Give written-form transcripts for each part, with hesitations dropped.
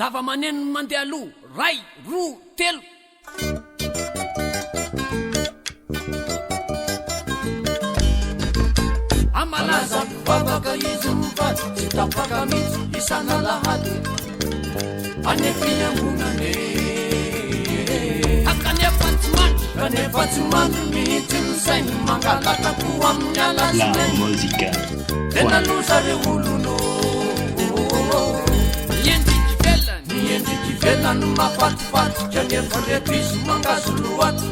zava-maneno mandeha aloha ray roa telo amalaza mivavaka izy mivady tsy tapaka mihitsy isana lahady anefiangonane akanefa tsy mandry kanefa tsy mandry mihitsy ny sainy mangalatapo amin'ny alasinay tena lozare olono niendriky velany mafatifaty kanefa reto izy mangazo loaty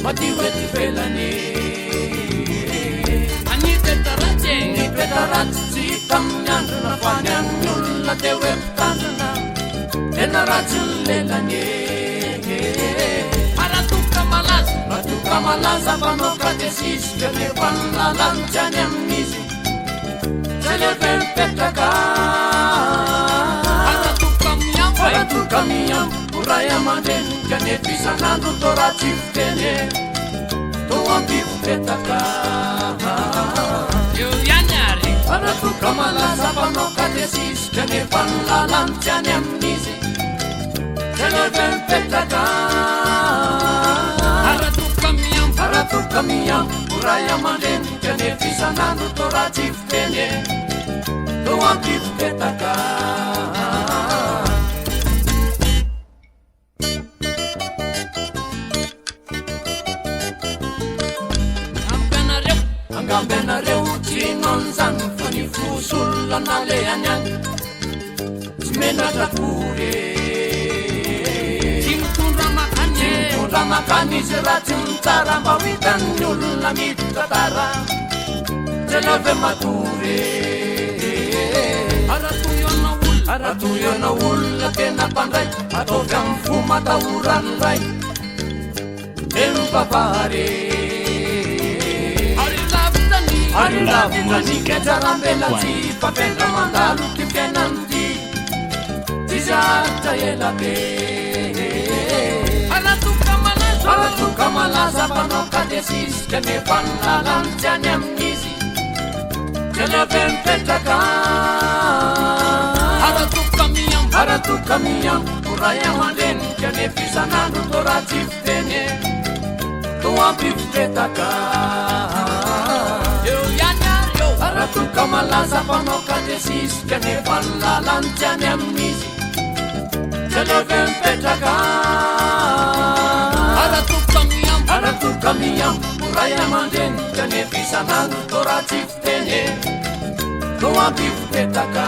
madio rety velany nipetaratsy tsy hita amin'ny androna fa ny amin'ny olona de hoe mpitandrina tena ratsy ny lelany ratoka malaza fanao katesisy kanefa ny lalany tsy any amin'izy tsy leve mipetraka aratoka miambo oray aman-dreny kanefa isan'andro to ratsy fiteny to ampifipetaka aratoka malaza fanao katesisy kanefa ny lalany tsy any amin'izy tsy leve mipetraka aratoka miambo oray aman-dreny kanefa isan'andro to ratsy fiteny to ampifipetaka angambenareo tsinonzany fa ny fosolana lehany any tsy menatrakory tsy mitondra makany izy ratsy mitsara mba ho hitan'ny olona mitantara tsy lave matory aratoyana olona tena mpandray ataovy amin'ny fo matahorany ray de mivavahary ary lavonanike tsarambela tsy fapendra mandalo ty fiainany ty tsy zatra ela be aratoka malaza mpanao katesisy kanefa ny lalany tsy any amin'izy tsy leve mipetraka aratoka miambo oray aman-dreny kanefa isan'andro to ratsy fiteny to ampifipetaka aratoka malaza mpanao katesisy kanefa ny lalany tsy any amin'izy tsy leve mipetraka aratoka miambo oray aman-dreny kanefa isan'andro to ratsy fiteny to ampifipetaka